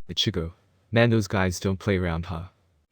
Ichigo. Man, those guys don't play around, huh?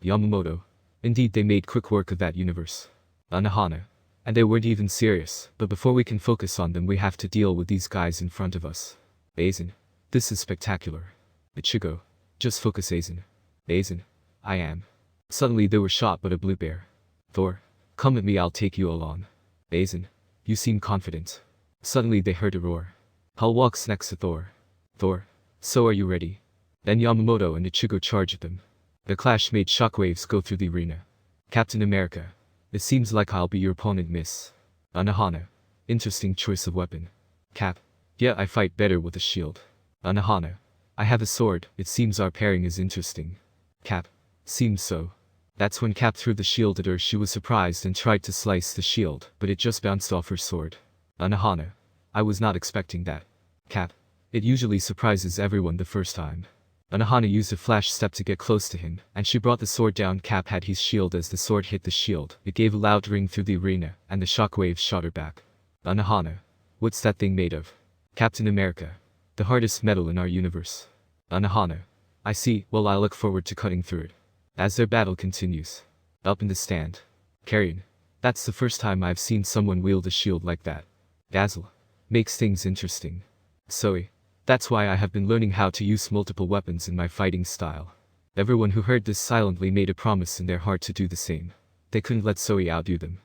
Yamamoto. Indeed, they made quick work of that universe. Anana. And they weren't even serious, but before we can focus on them we have to deal with these guys in front of us. Aizen. This is spectacular. Ichigo. Just focus, Aizen. Aizen. I am. Suddenly they were shot by a blue bear. Thor. Come at me, I'll take you along. Aizen. You seem confident. Suddenly they heard a roar. Hal walks next to Thor. Thor. So are you ready? Then Yamamoto and Ichigo charged them. The clash made shockwaves go through the arena. Captain America. It seems like I'll be your opponent, miss. Anana. Interesting choice of weapon. Cap. Yeah, I fight better with a shield. Anana. I have a sword, it seems our pairing is interesting. Cap. Seems so. That's when Cap threw the shield at her. She was surprised and tried to slice the shield, but it just bounced off her sword. Anana. I was not expecting that. Cap. It usually surprises everyone the first time. Anana used a flash step to get close to him, and she brought the sword down. Cap had his shield. As the sword hit the shield, it gave a loud ring through the arena, and the shockwaves shot her back. Anana. What's that thing made of? Captain America. The hardest metal in our universe. Anana. I see, well I look forward to cutting through it. As their battle continues. Up in the stand. Carrion. That's the first time I've seen someone wield a shield like that. Dazzle. Makes things interesting. Zoe. That's why I have been learning how to use multiple weapons in my fighting style. Everyone who heard this silently made a promise in their heart to do the same. They couldn't let Zoe outdo them.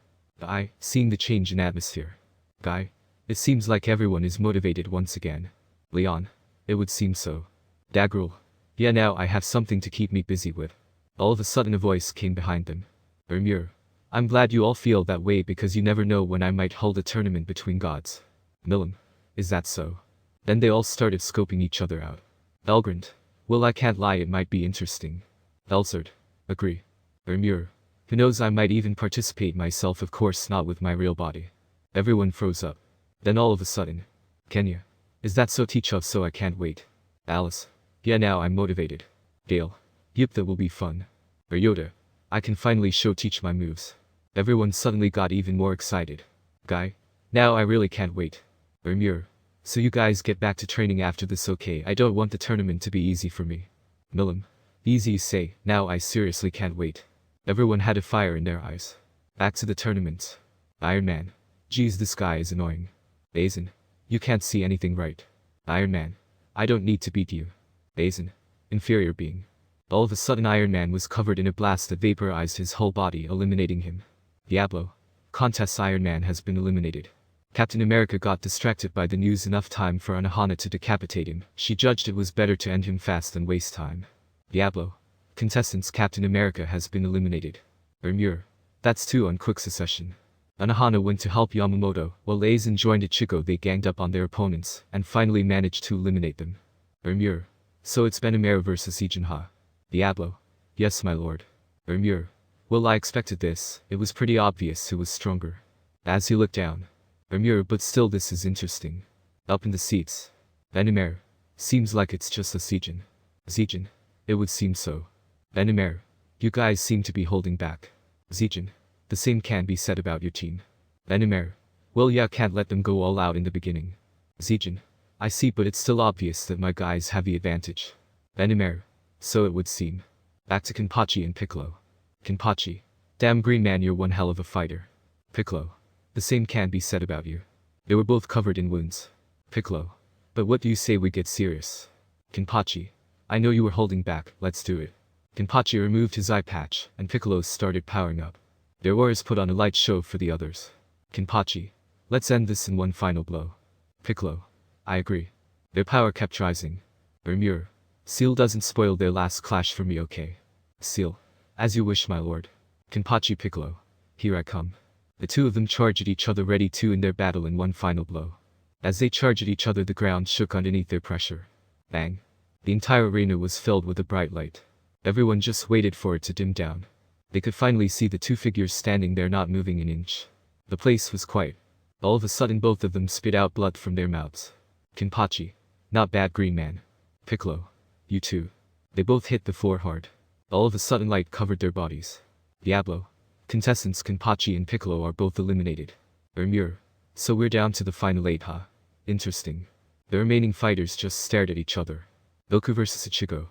Seeing the change in atmosphere. Guy. It seems like everyone is motivated once again. Leon. It would seem so. Dagrul. Yeah, now I have something to keep me busy with. All of a sudden a voice came behind them. Rimuru. I'm glad you all feel that way because you never know when I might hold a tournament between gods. Milim. Is that so? Then they all started scoping each other out. Elgrand. Well, I can't lie, it might be interesting. Elzard. Agree. Rimuru. Who knows, I might even participate myself, of course not with my real body. Everyone froze up. Then all of a sudden. Kenya. Is that so? Teach us, so I can't wait. Alice. Yeah, now I'm motivated. Gale. Yep, that will be fun. Ryota. I can finally teach my moves. Everyone suddenly got even more excited. Guy. Now I really can't wait. Rimuru. So you guys get back to training after this, okay? I don't want the tournament to be easy for me. Milim. Easy you say, now I seriously can't wait. Everyone had a fire in their eyes. Back to the tournament. Iron Man. Geez, this guy is annoying. Aizen. You can't see anything right. Iron Man. I don't need to beat you. Aizen. Inferior being. All of a sudden Iron Man was covered in a blast that vaporized his whole body, eliminating him. Diablo. Contest. Iron Man has been eliminated. Captain America got distracted by the news. Enough time for Anana to decapitate him. She judged it was better to end him fast than waste time. Diablo. Contestants. Captain America has been eliminated. Rimuru. That's two on quick succession. Anana went to help Yamamoto, while Aizen joined Ichigo. They ganged up on their opponents, and finally managed to eliminate them. Rimuru. So it's Benamera versus Aizen, huh? Diablo. Yes, my lord. Rimuru. Well, I expected this, it was pretty obvious who was stronger. As he looked down. Rimuru, but still this is interesting. Up in the seats. Benamera. Seems like it's just a Aizen. Aizen. It would seem so. Benamera. You guys seem to be holding back. Aizen. The same can be said about your team. Benamera. Well, yeah, can't let them go all out in the beginning. Aizen. I see, but it's still obvious that my guys have the advantage. Benamera. So it would seem. Back to Kachi and Piccolo. Kachi. Damn green man, you're one hell of a fighter. Piccolo. The same can be said about you. They were both covered in wounds. Piccolo. But what do you say we get serious? Kachi. I know you were holding back, let's do it. Kachi removed his eye patch, and Piccolo started powering up. Their warriors put on a light show for the others. Kachi. Let's end this in one final blow. Piccolo. I agree. Their power kept rising. Rimuru. Seal doesn't spoil their last clash for me, okay? Seal. As you wish, my lord. Kachi. Piccolo. Here I come. The two of them charged at each other, ready to end their battle in one final blow. As they charged at each other, the ground shook underneath their pressure. Bang. The entire arena was filled with a bright light. Everyone just waited for it to dim down. They could finally see the two figures standing there, not moving an inch. The place was quiet. All of a sudden both of them spit out blood from their mouths. Kachi. Not bad, green man. Piccolo. You too. They both hit the floor hard. All of a sudden light covered their bodies. Diablo. Contestants Kachi and Piccolo are both eliminated. Rimuru. So we're down to the final 8, huh? Interesting. The remaining fighters just stared at each other. Goku vs Ichigo.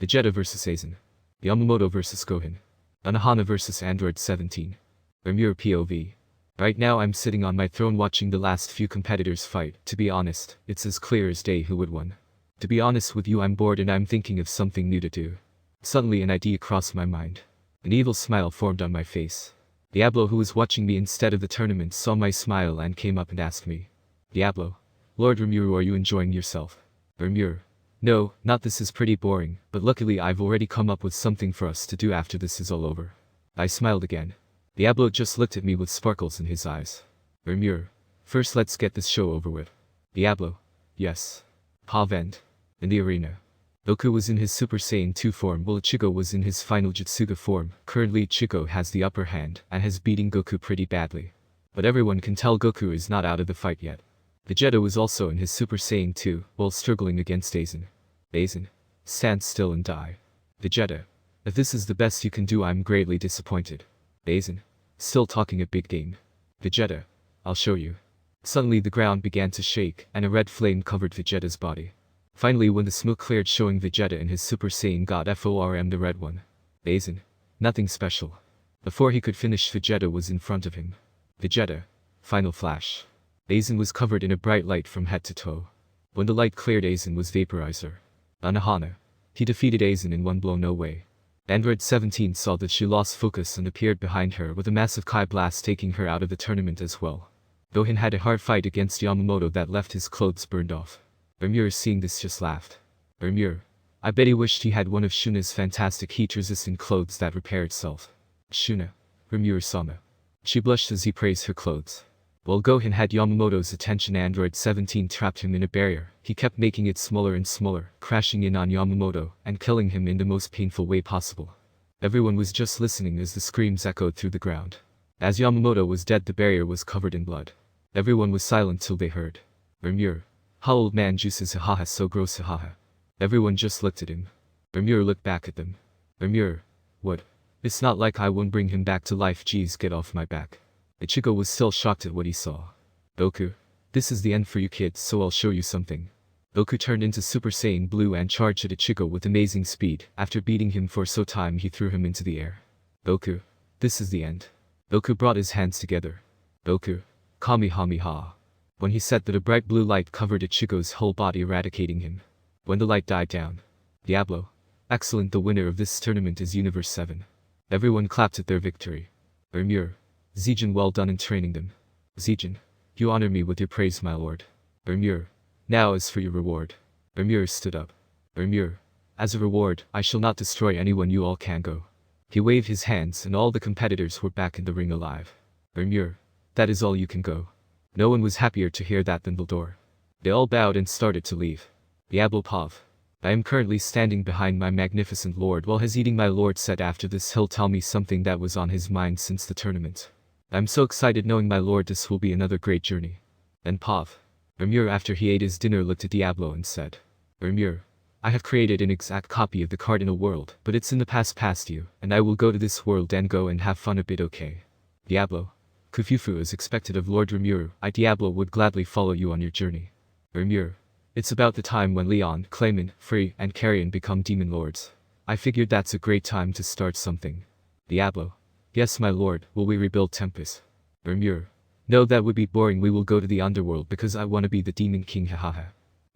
Vegeta vs Aizen. Yamamoto vs Gohan. Anana vs Android 17. Rimuru POV. Right now I'm sitting on my throne watching the last few competitors fight. To be honest, it's as clear as day who would win. To be honest with you, I'm bored and I'm thinking of something new to do. Suddenly an idea crossed my mind. An evil smile formed on my face. Diablo, who was watching me instead of the tournament, saw my smile and came up and asked me. Diablo. Lord Rimuru, are you enjoying yourself? Rimuru. No, not this is pretty boring, but luckily I've already come up with something for us to do after this is all over. I smiled again. Diablo just looked at me with sparkles in his eyes. Rimuru. First let's get this show over with. Diablo. Yes. Pavend. In the arena. Goku was in his Super Saiyan 2 form while Ichigo was in his final Jutsuga form. Currently Ichigo has the upper hand and has beaten Goku pretty badly. But everyone can tell Goku is not out of the fight yet. Vegeta was also in his Super Saiyan 2 while struggling against Aizen. Aizen. Stand still and die. Vegeta. If this is the best you can do, I'm greatly disappointed. Aizen. Still talking a big game. Vegeta. I'll show you. Suddenly the ground began to shake and a red flame covered Vegeta's body. Finally, when the smoke cleared, showing Vegeta in his Super Saiyan God form, the red one. Aizen. Nothing special. Before he could finish, Vegeta was in front of him. Vegeta. Final flash. Aizen was covered in a bright light from head to toe. When the light cleared, Aizen was vaporizer. Anana. He defeated Aizen in one blow, no way. Android 17 saw that she lost focus and appeared behind her with a massive Kai blast, taking her out of the tournament as well. Gohan had a hard fight against Yamamoto that left his clothes burned off. Rimuru, seeing this, just laughed. Rimuru. I bet he wished he had one of Shuna's fantastic heat-resistant clothes that repair itself. Shuna. Rimuru-sama. She blushed as he praised her clothes. While Gohan had Yamamoto's attention, Android 17 trapped him in a barrier. He kept making it smaller and smaller, crashing in on Yamamoto and killing him in the most painful way possible. Everyone was just listening as the screams echoed through the ground. As Yamamoto was dead, the barrier was covered in blood. Everyone was silent till they heard. Rimuru. How old man juices, haha, so gross, haha. Everyone just looked at him. Rimuru looked back at them. Rimuru. What? It's not like I won't bring him back to life, geez, get off my back. Ichigo was still shocked at what he saw. Goku. This is the end for you kids, so I'll show you something. Goku turned into Super Saiyan Blue and charged at Ichigo with amazing speed. After beating him for so time, he threw him into the air. Goku. This is the end. Goku brought his hands together. Goku. Kamehameha. When he said that, a bright blue light covered Ichigo's whole body, eradicating him. When the light died down. Diablo. Excellent, the winner of this tournament is Universe 7. Everyone clapped at their victory. Rimuru. Zijin, well done in training them. Zijin. You honor me with your praise, my lord. Rimuru. Now as for your reward. Rimuru stood up. Rimuru. As a reward, I shall not destroy anyone, you all can go. He waved his hands and all the competitors were back in the ring alive. Rimuru. That is all, you can go. No one was happier to hear that than Veldora. They all bowed and started to leave. Diablo Pav. I am currently standing behind my magnificent lord while he's eating. My lord said after this he'll tell me something that was on his mind since the tournament. I'm so excited knowing my lord, this will be another great journey. Then Pav. Rimuru, after he ate his dinner, looked at Diablo and said. Rimuru. I have created an exact copy of the cardinal world, but it's in the past you, and I will go to this world and go and have fun a bit, okay? Diablo. Kufufu, as expected of Lord Rimuru, I, Diablo, would gladly follow you on your journey. Rimuru. It's about the time when Leon, Clayman, Free, and Carrion become demon lords. I figured that's a great time to start something. Diablo. Yes, my lord, will we rebuild Tempest? Rimuru. No, that would be boring, we will go to the underworld because I want to be the demon king, hahaha.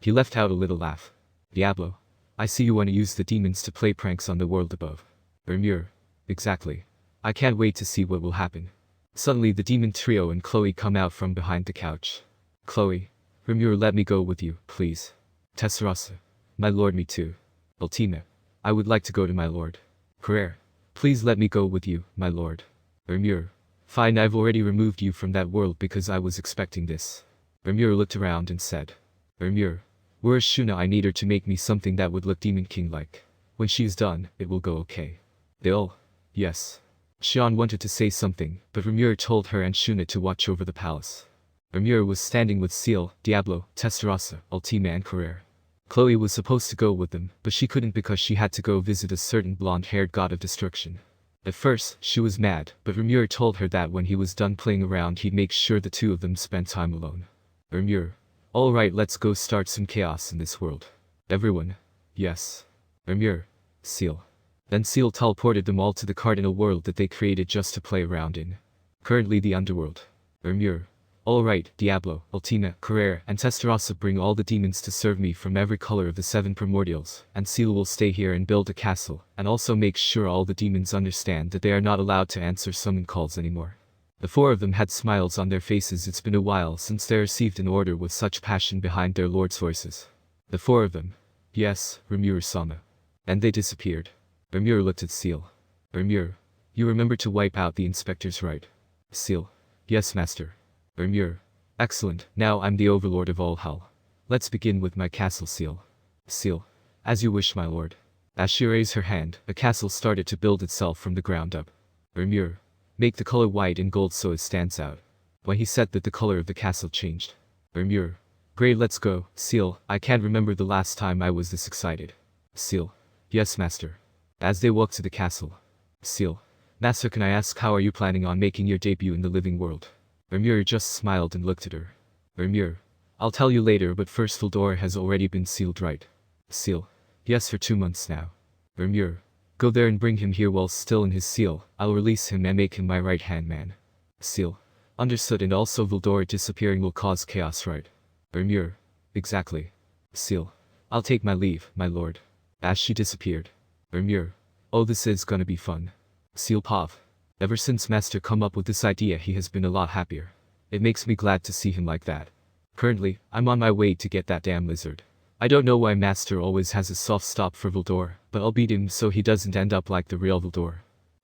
He left out a little laugh. Diablo. I see you want to use the demons to play pranks on the world above. Rimuru. Exactly. I can't wait to see what will happen. Suddenly the demon trio and Chloe come out from behind the couch. Chloe. Rimuru, let me go with you, please. Tessarasa. My lord, me too. Ultima. I would like to go to my lord. Carrere. Please let me go with you, my lord. Rimuru. Fine, I've already removed you from that world because I was expecting this. Rimuru looked around and said. Rimuru. Where's Shuna? I need her to make me something that would look Demon King-like. When she's done, it will go okay. They all. Yes. Xian wanted to say something, but Rimuru told her and Shuna to watch over the palace. Rimuru was standing with Seal, Diablo, Tessarasa, Ultima and Carrere. Chloe was supposed to go with them, but she couldn't because she had to go visit a certain blonde-haired god of destruction. At first, she was mad, but Rimuru told her that when he was done playing around he'd make sure the two of them spent time alone. Rimuru. Alright, let's go start some chaos in this world. Everyone. Yes. Rimuru. Seal. Then Seal teleported them all to the cardinal world that they created just to play around in. Currently the underworld. Rimuru. Alright, Diablo, Ultima, Carrera, and Testarossa bring all the demons to serve me from every color of the 7 primordials, and Seal will stay here and build a castle, and also make sure all the demons understand that they are not allowed to answer summon calls anymore. The 4 of them had smiles on their faces. It's been a while since they received an order with such passion behind their lord's voices. The 4 of them. Yes, Rimuru-sama. And they disappeared. Rimuru looked at Seal. Rimuru. You remember to wipe out the inspectors, right? Seal. Yes, master. Rimuru. Excellent, now I'm the overlord of all hell. Let's begin with my castle, Seal. Seal. As you wish, my lord. As she raised her hand, a castle started to build itself from the ground up. Rimuru. Make the color white and gold so it stands out. When he said that, the color of the castle changed. Rimuru. Great, let's go. Seal. I can't remember the last time I was this excited. Seal. Yes, master. As they walked to the castle. Seal. Master, can I ask, how are you planning on making your debut in the living world? Rimuru just smiled and looked at her. Rimuru. I'll tell you later, but first, Veldora has already been sealed, right? Seal. Yes, for 2 months now. Rimuru. Go there and bring him here while still in his seal. I'll release him and make him my right-hand man. Seal. Understood, and also Veldora disappearing will cause chaos, right? Rimuru. Exactly. Seal. I'll take my leave, my lord. As she disappeared. Rimuru. Oh, this is gonna be fun. Seal. Pav. Ever since Master come up with this idea, he has been a lot happier. It makes me glad to see him like that. Currently, I'm on my way to get that damn lizard. I don't know why Master always has a soft spot for Veldora, but I'll beat him so he doesn't end up like the real Veldora.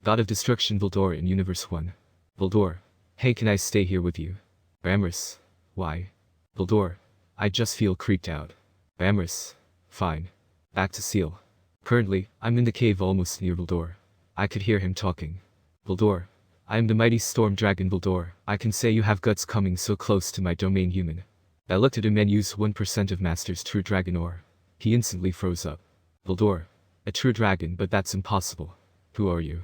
God of Destruction Veldora in Universe 1. Veldora. Hey, can I stay here with you? Ramrus. Why? Veldora. I just feel creeped out. Ramrus. Fine. Back to Seal. Currently, I'm in the cave almost near Veldora. I could hear him talking. Veldora. I am the mighty storm dragon Veldora. I can say you have guts coming so close to my domain, human. I looked at him and used 1% of Master's true dragon ore. He instantly froze up. Veldora. A true dragon, but that's impossible. Who are you?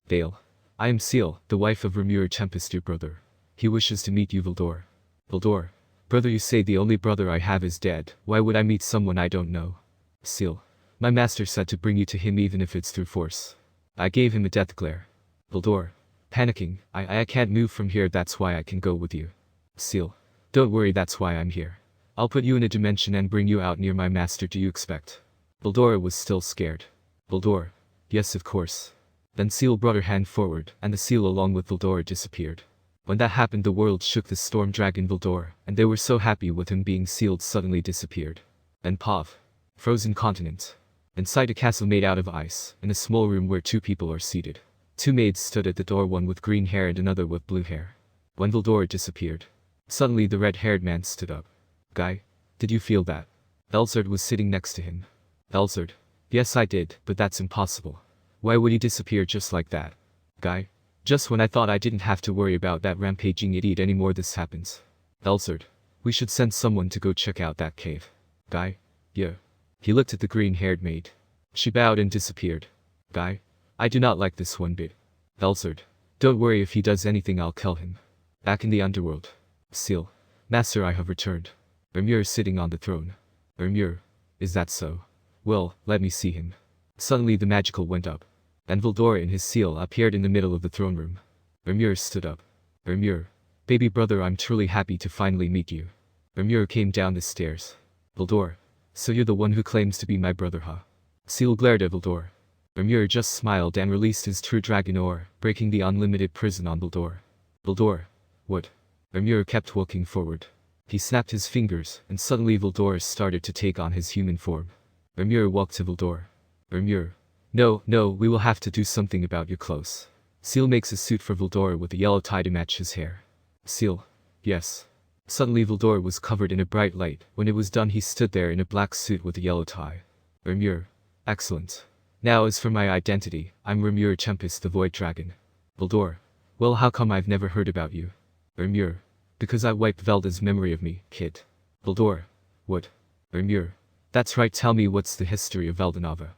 Dale. I am Seal, the wife of Rimuru Tempest, your brother. He wishes to meet you, Veldora. Veldora. Brother, you say the only brother I have is dead. Why would I meet someone I don't know? Seal. My master said to bring you to him even if it's through force. I gave him a death glare. Veldora. Panicking. I can't move from here, that's why I can go with you. Seal. Don't worry, that's why I'm here. I'll put you in a dimension and bring you out near my master, do you expect? Veldora was still scared. Veldora. Yes, of course. Then Seal brought her hand forward, and the seal along with Veldora disappeared. When that happened, the world shook. The storm dragon Veldora, and they were so happy with him being sealed, suddenly disappeared. Then Pav. Frozen continent. Inside a castle made out of ice, in a small room where 2 people are seated. 2 maids stood at the door, one with green hair and another with blue hair. When Veldora disappeared, suddenly the red-haired man stood up. Guy, did you feel that? Elzard was sitting next to him. Elzard. Yes, I did, but that's impossible. Why would he disappear just like that? Guy. Just when I thought I didn't have to worry about that rampaging idiot anymore, this happens. Elzard. We should send someone to go check out that cave. Guy. Yeah. He looked at the green-haired maid. She bowed and disappeared. Guy. I do not like this one bit. Elzard. Don't worry, if he does anything I'll kill him. Back in the underworld. Seal. Master, I have returned. Rimuru is sitting on the throne. Rimuru. Is that so? Well, let me see him. Suddenly the magical went up. And Veldora in his seal appeared in the middle of the throne room. Rimuru stood up. Rimuru. Baby brother, I'm truly happy to finally meet you. Rimuru came down the stairs. Veldora. So you're the one who claims to be my brother, huh? Seal glared at Veldora. Rimuru just smiled and released his true dragon ore, breaking the unlimited prison on Veldora. Veldora. What? Rimuru kept walking forward. He snapped his fingers, and suddenly Veldora started to take on his human form. Rimuru walked to Veldora. Rimuru. No, we will have to do something about your clothes. Seal makes a suit for Veldora with a yellow tie to match his hair. Seal. Yes. Suddenly Veldora was covered in a bright light. When it was done, he stood there in a black suit with a yellow tie. Rimuru. Excellent. Now as for my identity, I'm Rimuru Tempest the Void Dragon. Veldora. Well, how come I've never heard about you? Rimuru. Because I wiped Velda's memory of me, kid. Veldora. What? Rimuru. That's right, tell me what's the history of Veldanava.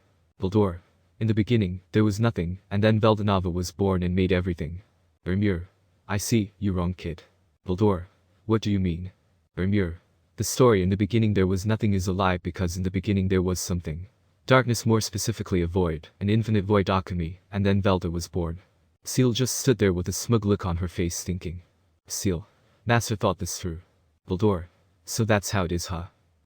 Veldora. In the beginning, there was nothing, and then Veldanava was born and made everything. Rimuru. I see, you're wrong, kid. Veldora. What do you mean? Rimuru. The story, in the beginning there was nothing is a lie, because in the beginning there was something. Darkness, more specifically a void, an infinite void alchemy, and then Velda was born. Seal just stood there with a smug look on her face thinking. Seal. Master thought this through. Veldora. So that's how it is, huh?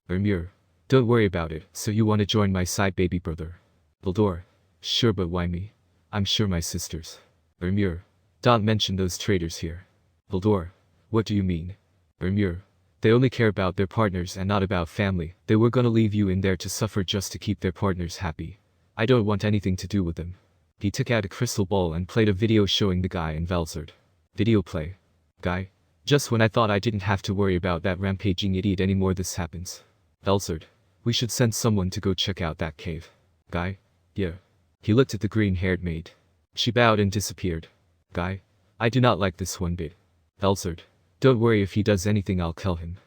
Rimuru. Don't worry about it, so you want to join my side, baby brother? Veldora. Sure, but why me? I'm sure my sisters. Rimuru. Don't mention those traitors here. Veldora. What do you mean? Rimuru. They only care about their partners and not about family. They were gonna leave you in there to suffer just to keep their partners happy. I don't want anything to do with them. He took out a crystal ball and played a video showing the guy and Velzard. Video play. Guy. Just when I thought I didn't have to worry about that rampaging idiot anymore, this happens. Velzard. We should send someone to go check out that cave. Guy. Yeah. He looked at the green-haired maid. She bowed and disappeared. Guy. I do not like this one bit. Velzard. Don't worry, if he does anything I'll kill him.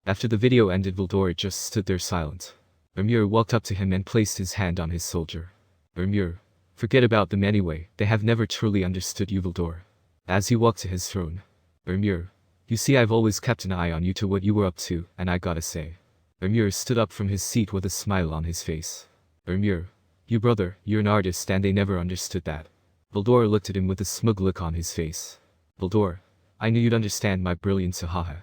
After the video ended, Veldora just stood there silent. Rimuru walked up to him and placed his hand on his shoulder. Rimuru. Forget about them anyway, they have never truly understood you, Veldora. As he walked to his throne. Rimuru. You see, I've always kept an eye on you to what you were up to, and I gotta say. Rimuru stood up from his seat with a smile on his face. Rimuru. You brother, you're an artist and they never understood that. Veldora looked at him with a smug look on his face. Veldora. I knew you'd understand my brilliance, haha.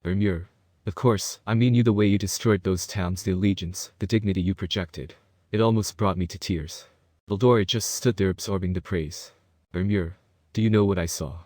Rimuru. Of course, I mean you, the way you destroyed those towns, the allegiance, the dignity you projected. It almost brought me to tears. Veldora just stood there absorbing the praise. Rimuru. Do you know what I saw?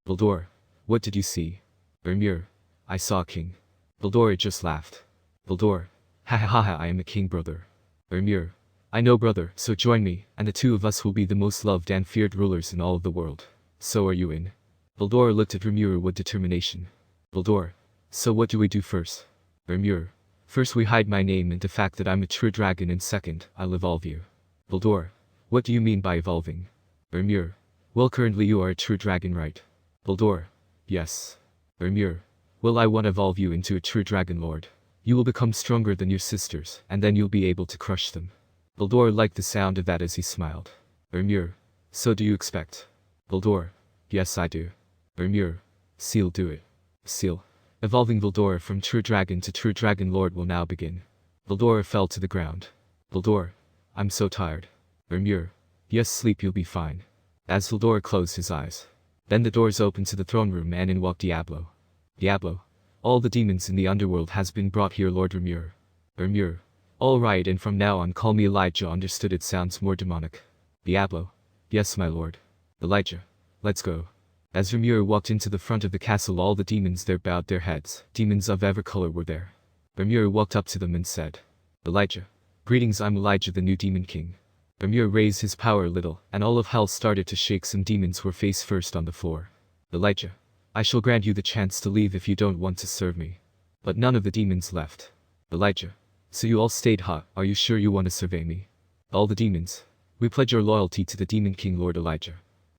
Veldora. What did you see? Rimuru. I saw a king. Veldora just laughed. Veldora. Ha ha ha ha, I am a king, brother. Rimuru. I know, brother, so join me, and the two of us will be the most loved and feared rulers in all of the world. So are you in? Veldora looked at Rimuru with determination. Veldora. So what do we do first? Rimuru. First we hide my name and the fact that I'm a true dragon, and second, I'll evolve you. Veldora. What do you mean by evolving? Rimuru. Well, currently you are a true dragon, right? Veldora. Yes. Rimuru. Well, I want to evolve you into a true dragon lord. You will become stronger than your sisters, and then you'll be able to crush them. Veldora liked the sound of that as he smiled. Rimuru. So do you expect? Veldora. Yes, I do. Rimuru. Seal, do it. Seal. Evolving Veldora from true dragon to true dragon lord will now begin. Veldora fell to the ground. Veldora. I'm so tired. Rimuru. Yes, sleep, you'll be fine. As Veldora closed his eyes. Then the doors opened to the throne room and in walked Diablo. Diablo. All the demons in the underworld has been brought here, Lord Rimuru. Rimuru. All right, and from now on call me Elijah, understood? It sounds more demonic. Diablo. Yes, my lord. Elijah. Let's go. As Rimuru walked into the front of the castle, all the demons there bowed their heads. Demons of every color were there. Rimuru walked up to them and said, Elijah. Greetings, I'm Elijah, the new demon king. Rimuru raised his power a little, and all of hell started to shake. Some demons were face first on the floor. Elijah. I shall grant you the chance to leave if you don't want to serve me. But none of the demons left. Elijah. So you all stayed, huh? Are you sure you want to survey me? All the demons. We pledge our loyalty to the demon king, Lord Elijah.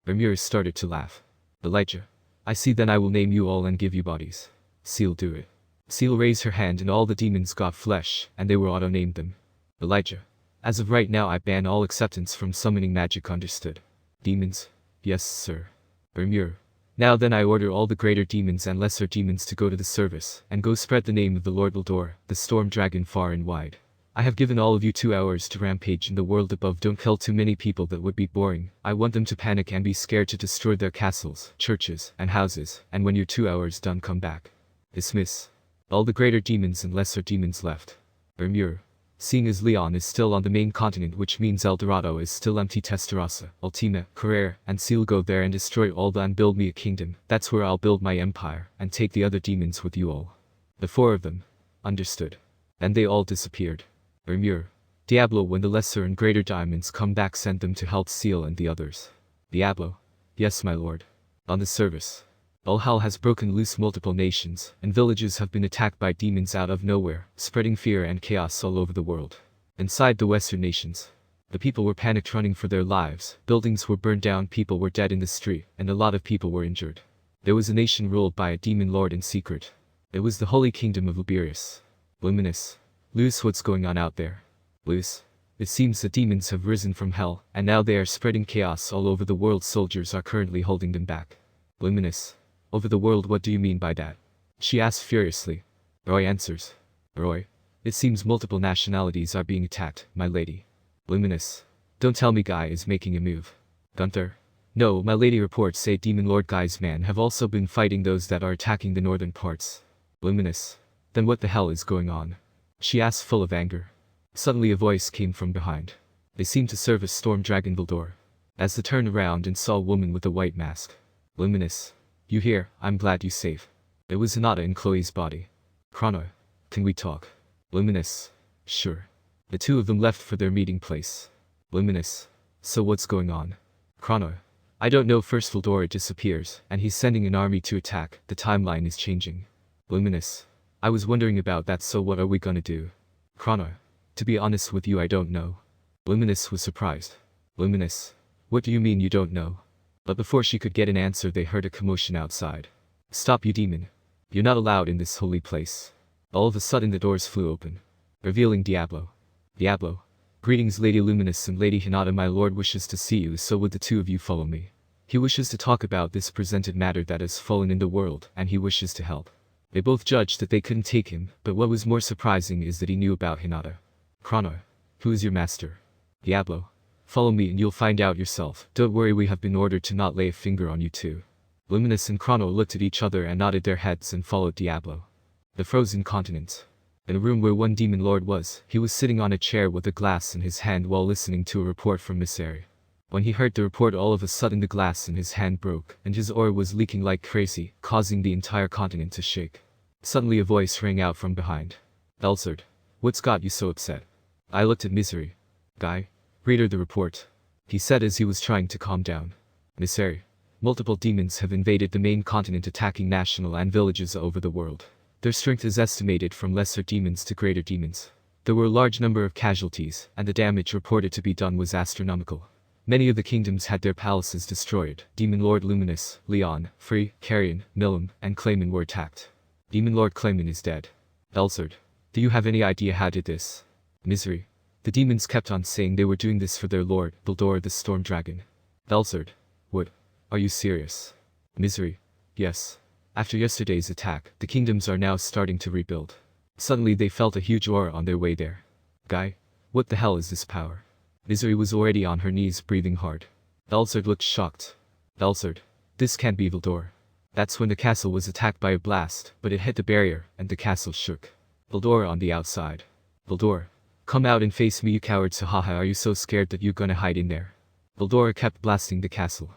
Rimuru started to laugh. Elijah. I see, then I will name you all and give you bodies. Seal, do it. Seal raised her hand and all the demons got flesh, and they were auto-named them. Elijah. As of right now I ban all acceptance from summoning magic, understood? Demons. Yes, sir. Rimuru. Now then I order all the greater demons and lesser demons to go to the service, and go spread the name of the Lord Veldora, the storm dragon, far and wide. I have given all of you 2 hours to rampage in the world above. Don't kill too many people, that would be boring. I want them to panic and be scared to destroy their castles, churches, and houses, and when your 2 hours done, come back. Dismiss. All the greater demons and lesser demons left. Rimuru. Seeing as Leon is still on the main continent, which means El Dorado is still empty, Testarossa, Ultima, Carrere, and Seal, go there and destroy all and build me a kingdom. That's where I'll build my empire, and take the other demons with you all. The 4 of them. Understood. And they all disappeared. Rimuru. Diablo, when the lesser and greater diamonds come back, send them to help Seal and the others. Diablo. Yes, my lord. On the service. All hell has broken loose. Multiple nations and villages have been attacked by demons out of nowhere, spreading fear and chaos all over the world. Inside the western nations, the people were panicked, running for their lives. Buildings were burned down, people were dead in the street, and a lot of people were injured. There was a nation ruled by a demon lord in secret. It was the Holy Kingdom of Luminous. Luminous. Luce, what's going on out there? Luce. It seems the demons have risen from hell, and now they are spreading chaos all over the world. Soldiers are currently holding them back. Luminous. Over the world, what do you mean by that? She asks furiously. Roy answers. Roy. It seems multiple nationalities are being attacked, my lady. Luminous. Don't tell me Guy is making a move. Gunther. No, my lady reports say Demon Lord Guy's men have also been fighting those that are attacking the northern parts. Luminous. Then what the hell is going on? She asked full of anger. Suddenly a voice came from behind. They seemed to serve as Storm Dragon Veldora. As they turned around and saw a woman with a white mask. Luminous. You here? I'm glad you're safe. It was Anana in Chloe's body. Chrono. Can we talk? Luminous. Sure. The two of them left for their meeting place. Luminous. So what's going on? Chrono. I don't know. First Veldora disappears, and he's sending an army to attack. The timeline is changing. Luminous. I was wondering about that, so what are we gonna do? Chrono. To be honest with you, I don't know. Luminous was surprised. Luminous. What do you mean you don't know? But before she could get an answer, they heard a commotion outside. Stop, you demon. You're not allowed in this holy place. All of a sudden the doors flew open, revealing Diablo. Diablo. Greetings Lady Luminous and Lady Hinata. My lord wishes to see you, so would the two of you follow me. He wishes to talk about this presented matter that has fallen in the world, and he wishes to help. They both judged that they couldn't take him, but what was more surprising is that he knew about Hinata. Chrono. Who is your master? Diablo. Follow me and you'll find out yourself. Don't worry, we have been ordered to not lay a finger on you two. Luminous and Chrono looked at each other and nodded their heads and followed Diablo. The frozen continent. In a room where one demon lord was, he was sitting on a chair with a glass in his hand while listening to a report from Miss Airy. When he heard the report, all of a sudden the glass in his hand broke, and his aura was leaking like crazy, causing the entire continent to shake. Suddenly a voice rang out from behind. Elsard. What's got you so upset? I looked at Misery. Guy. Read her the report. He said as he was trying to calm down. Miss Airy. Multiple demons have invaded the main continent, attacking national and villages over the world. Their strength is estimated from lesser demons to greater demons. There were a large number of casualties, and the damage reported to be done was astronomical. Many of the kingdoms had their palaces destroyed. Demon Lord Luminous, Leon, Free, Carrion, Milam, and Clayman were attacked. Demon Lord Clayman is dead. Elsard. Do you have any idea how did this? Misery. The demons kept on saying they were doing this for their lord, Veldora the Storm Dragon. Elsard. What? Are you serious? Misery. Yes. After yesterday's attack, the kingdoms are now starting to rebuild. Suddenly they felt a huge aura on their way there. Guy. What the hell is this power? Misery was already on her knees, breathing hard. Elsard looked shocked. Elsard. This can't be Veldora. That's when the castle was attacked by a blast, but it hit the barrier, and the castle shook. Veldora on the outside. Veldora. Come out and face me, you cowards. Haha, are you so scared that you're gonna hide in there? Veldora kept blasting the castle.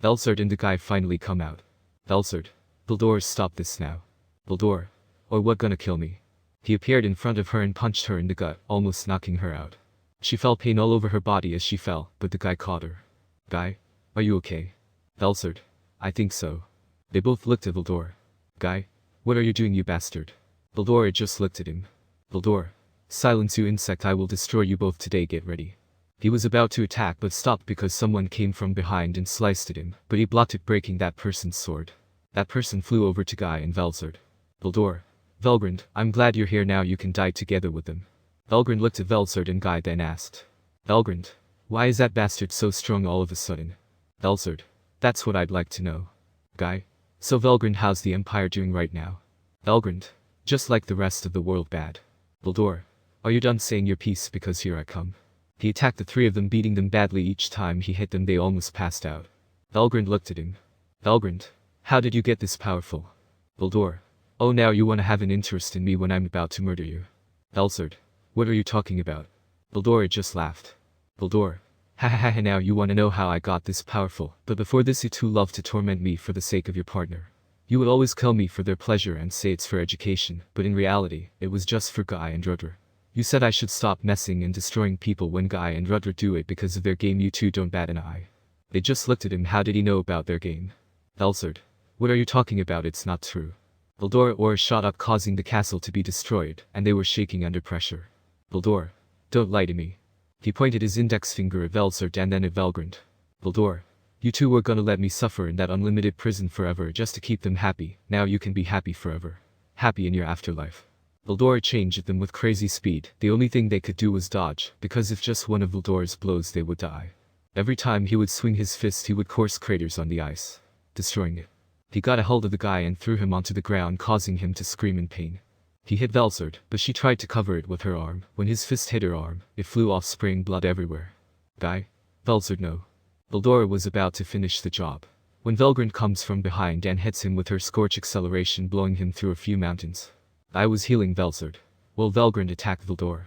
Elsard and the guy finally come out. Elsard. Veldora, stop this now. Veldora. Or what, gonna kill me? He appeared in front of her and punched her in the gut, almost knocking her out. She felt pain all over her body as she fell, but the guy caught her. Guy. Are you okay? Elsard. I think so. They both looked at Veldora. Guy. What are you doing, you bastard? Veldora just looked at him. Veldora. Silence, you insect, I will destroy you both today, get ready. He was about to attack but stopped because someone came from behind and sliced at him, but he blocked it, breaking that person's sword. That person flew over to Guy and Velzard. Veldora. Velgrand, I'm glad you're here now, you can die together with them. Velgrand looked at Velzard and Guy, then asked. Velgrand. Why is that bastard so strong all of a sudden? Velzard. That's what I'd like to know. Guy. So Velgrand, how's the Empire doing right now? Velgrand. Just like the rest of the world, bad. Veldora. Are you done saying your piece, because here I come. He attacked the three of them, beating them badly. Each time he hit them they almost passed out. Velgrand looked at him. Velgrand. How did you get this powerful? Veldora. Oh, now you want to have an interest in me when I'm about to murder you. Velzard. What are you talking about? Veldora just laughed. Veldora. Ha ha ha, now you want to know how I got this powerful, but before this you two love to torment me for the sake of your partner. You would always kill me for their pleasure and say it's for education, but in reality, it was just for Guy and Rudra. You said I should stop messing and destroying people when Guy and Rudra do it because of their game. You two don't bat an eye. They just looked at him. How did he know about their game? Velzard. What are you talking about? It's not true. Veldora aura shot up, causing the castle to be destroyed, and they were shaking under pressure. Veldora. Don't lie to me. He pointed his index finger at Velzard and then at Velgrand. Veldora. You two were gonna let me suffer in that unlimited prison forever just to keep them happy. Now you can be happy forever. Happy in your afterlife. Veldora changed at them with crazy speed. The only thing they could do was dodge, because if just one of Veldora's blows they would die. Every time he would swing his fist he would course craters on the ice, destroying it. He got a hold of the guy and threw him onto the ground, causing him to scream in pain. He hit Velzard, but she tried to cover it with her arm. When his fist hit her arm, it flew off, spraying blood everywhere. Guy? Velzard, no. Veldora was about to finish the job when Velgrand comes from behind and hits him with her scorch acceleration, blowing him through a few mountains. I was healing Velzard while Velgrand attacked Veldora.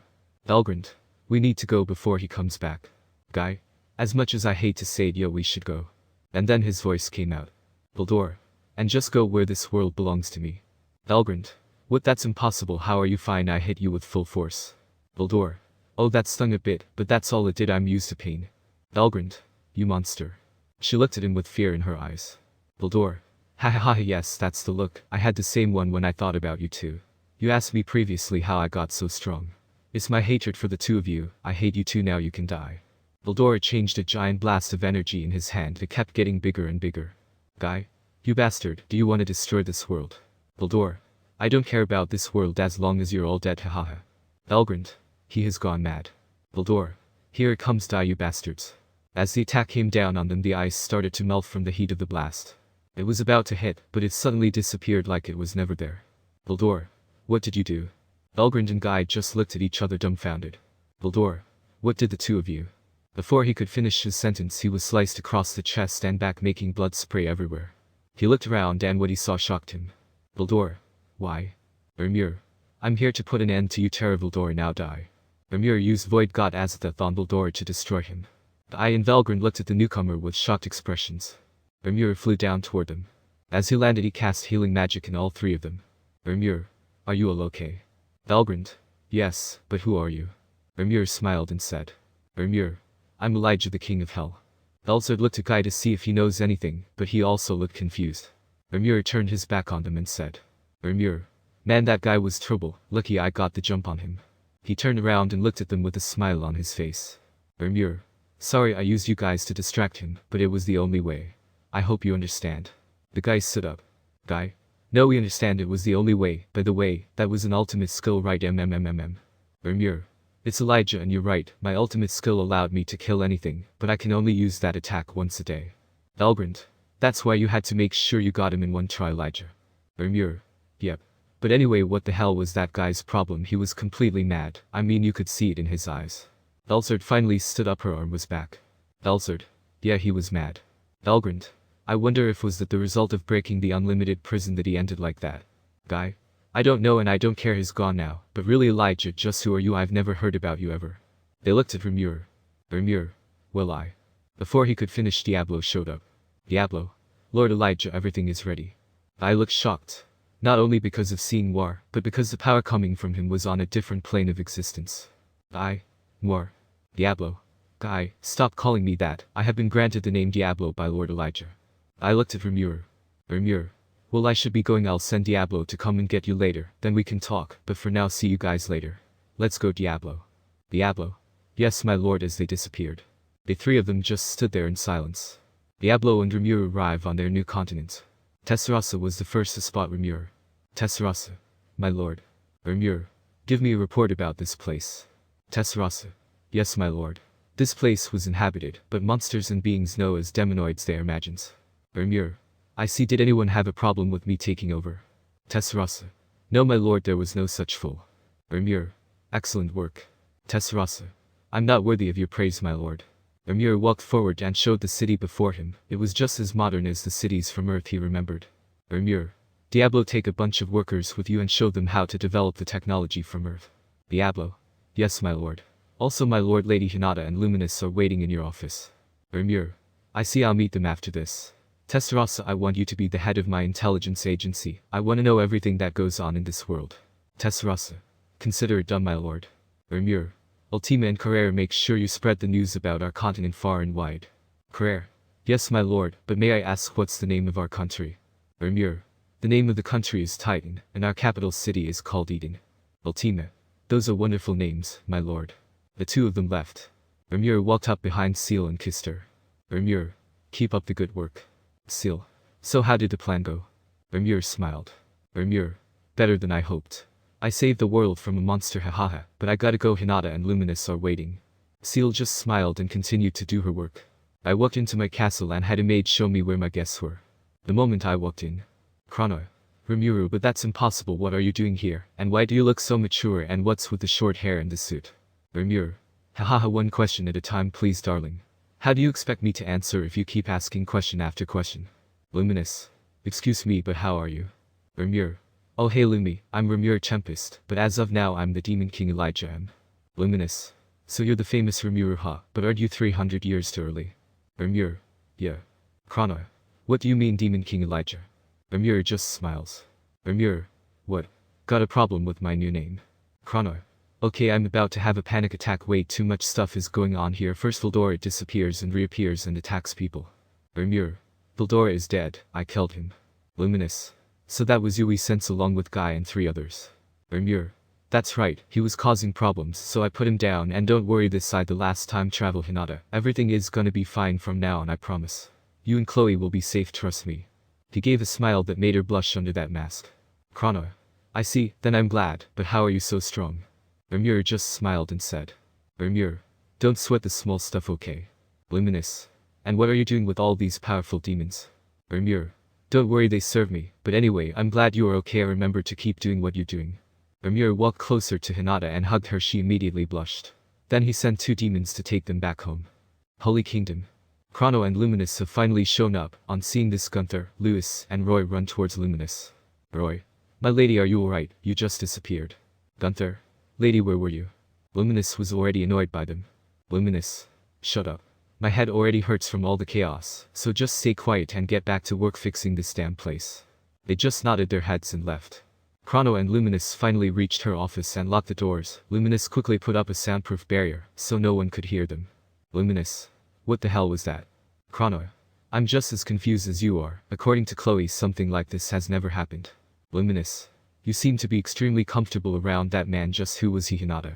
Velgrand, we need to go before he comes back. Guy? As much as I hate to say it, yo, we should go. And then his voice came out. Veldora. And just go where this world belongs to me. Velgrand. What, that's impossible, how are you? Fine, I hit you with full force. Veldora. Oh, that stung a bit, but that's all it did, I'm used to pain. Velgrand. You monster. She looked at him with fear in her eyes. Veldora. Ha ha ha, yes, that's the look. I had the same one when I thought about you too. You asked me previously how I got so strong. It's my hatred for the two of you. I hate you too, now you can die. Veldora changed a giant blast of energy in his hand. It kept getting bigger and bigger. Guy? You bastard, do you want to destroy this world? Veldora. I don't care about this world as long as you're all dead, hahaha. Velgrand. He has gone mad. Veldora. Here it comes, die you bastards. As the attack came down on them, the ice started to melt from the heat of the blast. It was about to hit, but it suddenly disappeared like it was never there. Veldora. What did you do? Velgrand and Guy just looked at each other dumbfounded. Veldora. What did the two of you? Before he could finish his sentence, he was sliced across the chest and back, making blood spray everywhere. He looked around and what he saw shocked him. Veldora. Why? Rimuru. I'm here to put an end to you, Terra. Veldora, now die. Rimuru used Void God Azathoth on Veldora to destroy him. Guy and Velgrand looked at the newcomer with shocked expressions. Rimuru flew down toward them. As he landed, he cast healing magic in all three of them. Rimuru. Are you all okay? Velgrand. Yes, but who are you? Rimuru smiled and said. Rimuru. I'm Elijah, the king of hell. Velzard looked at Guy to see if he knows anything, but he also looked confused. Rimuru turned his back on them and said. Rimuru. Man, that guy was trouble, lucky I got the jump on him. He turned around and looked at them with a smile on his face. Rimuru. Sorry I used you guys to distract him, but it was the only way. I hope you understand. The guy stood up. Guy? No, we understand it was the only way. By the way, that was an ultimate skill, right? Rimuru. It's Elijah, and you're right, my ultimate skill allowed me to kill anything, but I can only use that attack once a day. Velgrand. That's why you had to make sure you got him in one try, Elijah. Rimuru. Yep. But anyway, what the hell was that guy's problem? He was completely mad. I mean, you could see it in his eyes. Velzard finally stood up, her arm was back. Velzard. Yeah, he was mad. Velgrand. I wonder if was that the result of breaking the unlimited prison that he ended like that. Guy. I don't know, and I don't care, he's gone now, but really, Elijah, just who are you? I've never heard about you ever. They looked at Rimuru. Rimuru. Well, Before he could finish, Diablo showed up. Diablo. Lord Elijah, everything is ready. I looked shocked. Not only because of seeing War, but because the power coming from him was on a different plane of existence. War. Diablo. Guy, stop calling me that. I have been granted the name Diablo by Lord Elijah. I looked at Rimuru. Rimuru. Well, I should be going. I'll send Diablo to come and get you later, then we can talk, but for now, see you guys later. Let's go, Diablo. Diablo. Yes, my lord. As they disappeared, the three of them just stood there in silence. Diablo and Rimuru arrive on their new continent. Tessarasa was the first to spot Rimuru. Tessarasa. My lord. Rimuru. Give me a report about this place. Tessarasa. Yes, my lord. This place was inhabited, but monsters and beings known as demonoids, they are magians. Rimuru. I see. Did anyone have a problem with me taking over? Tessarasa. No, my lord, there was no such fool. Rimuru. Excellent work. Tessarasa. I'm not worthy of your praise, my lord. Rimuru walked forward and showed the city before him. It was just as modern as the cities from Earth, he remembered. Rimuru. Diablo, take a bunch of workers with you and show them how to develop the technology from Earth. Diablo. Yes, my lord. Also, my lord, Lady Hinata and Luminous are waiting in your office. Rimuru. I see. I'll meet them after this. Tessarasa, I want you to be the head of my intelligence agency. I want to know everything that goes on in this world. Tessarasa. Consider it done, my lord. Rimuru. Ultima and Carrere, make sure you spread the news about our continent far and wide. Carrere. Yes, my lord, but may I ask what's the name of our country? Rimuru. The name of the country is Titan, and our capital city is called Eden. Ultima. Those are wonderful names, my lord. The two of them left. Rimuru walked up behind Seal and kissed her. Rimuru. Keep up the good work. Seal. So how did the plan go? Rimuru smiled. Rimuru. Better than I hoped. I saved the world from a monster, hahaha, but I gotta go. Hinata and Luminous are waiting. Seal just smiled and continued to do her work. I walked into my castle and had a maid show me where my guests were. The moment I walked in. Chrono. Rimuru, but that's impossible. What are you doing here, and why do you look so mature, and what's with the short hair and the suit? Rimuru. Hahaha, one question at a time please darling. How do you expect me to answer if you keep asking question after question? Luminous. Excuse me, but how are you? Rimuru. Oh hey Lumi, I'm Rimuru Tempest, but as of now I'm the Demon King Elijah M. Luminous. So you're the famous Rimuru, huh? But aren't you 300 years too early? Rimuru. Yeah. Chrono. What do you mean Demon King Elijah? Rimuru just smiles. Rimuru. What? Got a problem with my new name? Chrono. Okay, I'm about to have a panic attack. Way too much stuff is going on here. First Veldora disappears and reappears and attacks people. Rimuru. Veldora is dead, I killed him. Luminous. So that was you we sent along with Guy and 3 others. Rimuru. That's right, he was causing problems, so I put him down, and don't worry this side the last time travel Hinata. Everything is gonna be fine from now on, I promise. You and Chloe will be safe, trust me. He gave a smile that made her blush under that mask. Chrono. I see, then I'm glad, but how are you so strong? Rimuru just smiled and said. Rimuru. Don't sweat the small stuff, okay? Luminous. And what are you doing with all these powerful demons? Rimuru. Don't worry, they serve me, but anyway, I'm glad you are okay. Remember to keep doing what you're doing. Rimuru walked closer to Hinata and hugged her. She immediately blushed. Then he sent 2 demons to take them back home. Holy Kingdom. Chrono and Luminous have finally shown up. On seeing this, Gunther, Lewis, and Roy run towards Luminous. Roy. My lady, are you alright? You just disappeared. Gunther. Lady, where were you? Luminous was already annoyed by them. Luminous. Shut up. My head already hurts from all the chaos, so just stay quiet and get back to work fixing this damn place. They just nodded their heads and left. Chrono and Luminous finally reached her office and locked the doors. Luminous quickly put up a soundproof barrier, so no one could hear them. Luminous. What the hell was that? Chrono. I'm just as confused as you are. According to Chloe, something like this has never happened. Luminous. You seem to be extremely comfortable around that man. Just who was he? Hinata.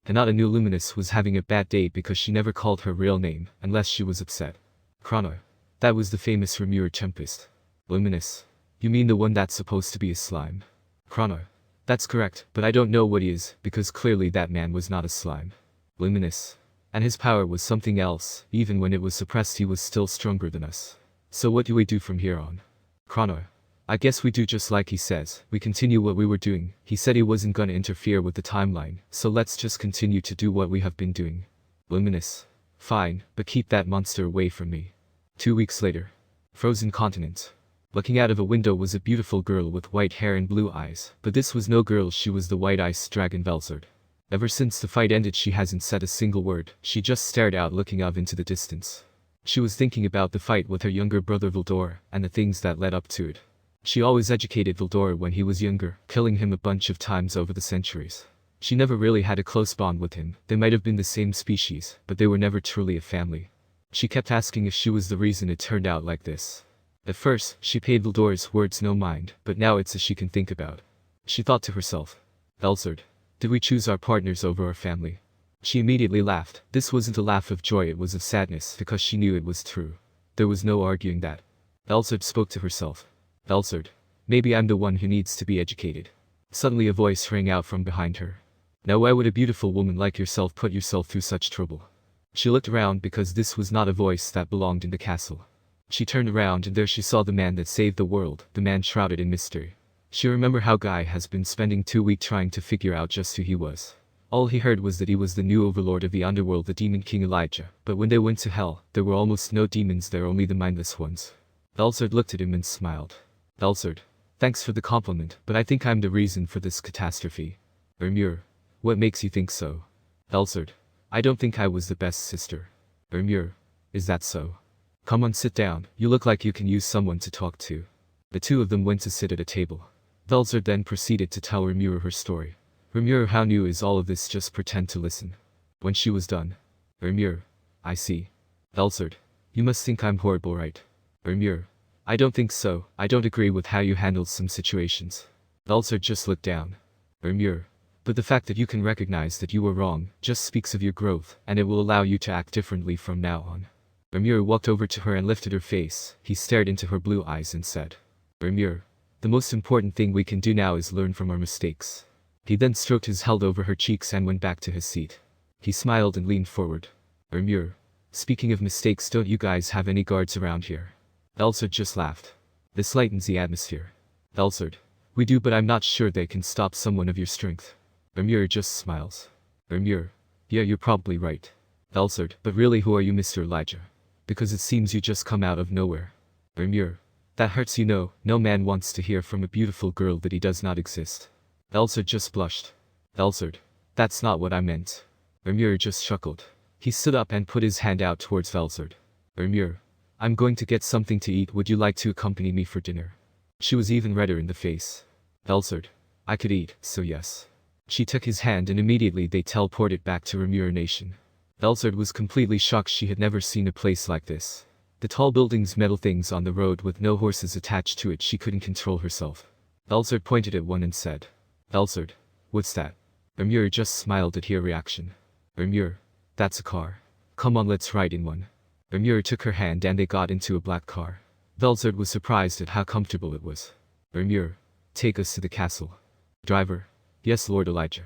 Hinata knew Luminous was having a bad day because she never called her real name, unless she was upset. Chrono. That was the famous Rimuru Tempest. Luminous. You mean the one that's supposed to be a slime? Chrono. That's correct, but I don't know what he is, because clearly that man was not a slime. Luminous. And his power was something else. Even when it was suppressed, he was still stronger than us. So what do we do from here on? Chrono. I guess we do just like he says. We continue what we were doing. He said he wasn't gonna interfere with the timeline, so let's just continue to do what we have been doing. Luminous. Fine, but keep that monster away from me. 2 weeks later. Frozen continent. Looking out of a window was a beautiful girl with white hair and blue eyes, but this was no girl. She was the white ice dragon Veldora. Ever since the fight ended, she hasn't said a single word. She just stared out, looking off into the distance. She was thinking about the fight with her younger brother Veldora, and the things that led up to it. She always educated Veldora when he was younger, killing him a bunch of times over the centuries. She never really had a close bond with him. They might have been the same species, but they were never truly a family. She kept asking if she was the reason it turned out like this. At first, she paid Veldora's words no mind, but now it's as she can think about. She thought to herself. Veldora. Did we choose our partners over our family? She immediately laughed. This wasn't a laugh of joy, it was of sadness, because she knew it was true. There was no arguing that. Veldora spoke to herself. Veldora. Maybe I'm the one who needs to be educated. Suddenly a voice rang out from behind her. Now why would a beautiful woman like yourself put yourself through such trouble? She looked around because this was not a voice that belonged in the castle. She turned around and there she saw the man that saved the world, the man shrouded in mystery. She remembered how Guy has been spending 2 weeks trying to figure out just who he was. All he heard was that he was the new overlord of the underworld, the Demon King Elijah, but when they went to hell, there were almost no demons there, only the mindless ones. Veldora looked at him and smiled. Veldora. Thanks for the compliment, but I think I'm the reason for this catastrophe. Rimuru. What makes you think so? Veldora. I don't think I was the best sister. Rimuru. Is that so? Come on, sit down. You look like you can use someone to talk to. The two of them went to sit at a table. Veldora then proceeded to tell Rimuru her story. Rimuru, how new is all of this? Just pretend to listen. When she was done. Rimuru. I see. Veldora. You must think I'm horrible, right? Rimuru. I don't think so. I don't agree with how you handled some situations. Veldora just looked down. Rimuru. But the fact that you can recognize that you were wrong just speaks of your growth, and it will allow you to act differently from now on. Rimuru walked over to her and lifted her face. He stared into her blue eyes and said. Rimuru. The most important thing we can do now is learn from our mistakes. He then stroked his head over her cheeks and went back to his seat. He smiled and leaned forward. Rimuru. Speaking of mistakes, don't you guys have any guards around here? Veldora just laughed. This lightens the atmosphere. Veldora. We do, but I'm not sure they can stop someone of your strength. Rimuru just smiles. Rimuru. Yeah, you're probably right. Velzard, but really who are you, Mr. Elijah? Because it seems you just come out of nowhere. Rimuru. That hurts, you know. No man wants to hear from a beautiful girl that he does not exist. Velzard just blushed. Velzard. That's not what I meant. Rimuru just chuckled. He stood up and put his hand out towards Velzard. Rimuru. I'm going to get something to eat. Would you like to accompany me for dinner? She was even redder in the face. Velzard. I could eat, so yes. She took his hand and immediately they teleported back to Rimuru Nation. Velzard was completely shocked. She had never seen a place like this. The tall buildings, metal things on the road with no horses attached to it. She couldn't control herself. Velzard pointed at one and said, Velzard. What's that? Rimuru just smiled at her reaction. Rimuru. That's a car. Come on, let's ride in one. Rimuru took her hand and they got into a black car. Velzard was surprised at how comfortable it was. Rimuru. Take us to the castle. Driver. Yes, Lord Elijah.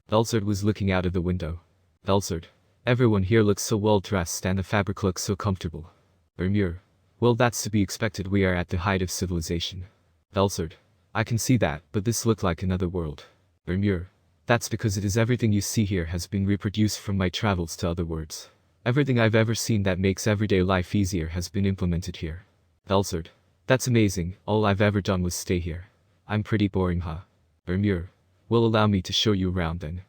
Velzard was looking out of the window. Velzard. Everyone here looks so well dressed and the fabric looks so comfortable. Rimuru. Well, that's to be expected. We are at the height of civilization. Velzard. I can see that, but this looked like another world. Rimuru. That's because it is everything you see here has been reproduced from my travels. To other words, everything I've ever seen that makes everyday life easier has been implemented here. Velzard. That's amazing. All I've ever done was stay here. I'm pretty boring, huh? Rimuru. Well, allow me to show you around then.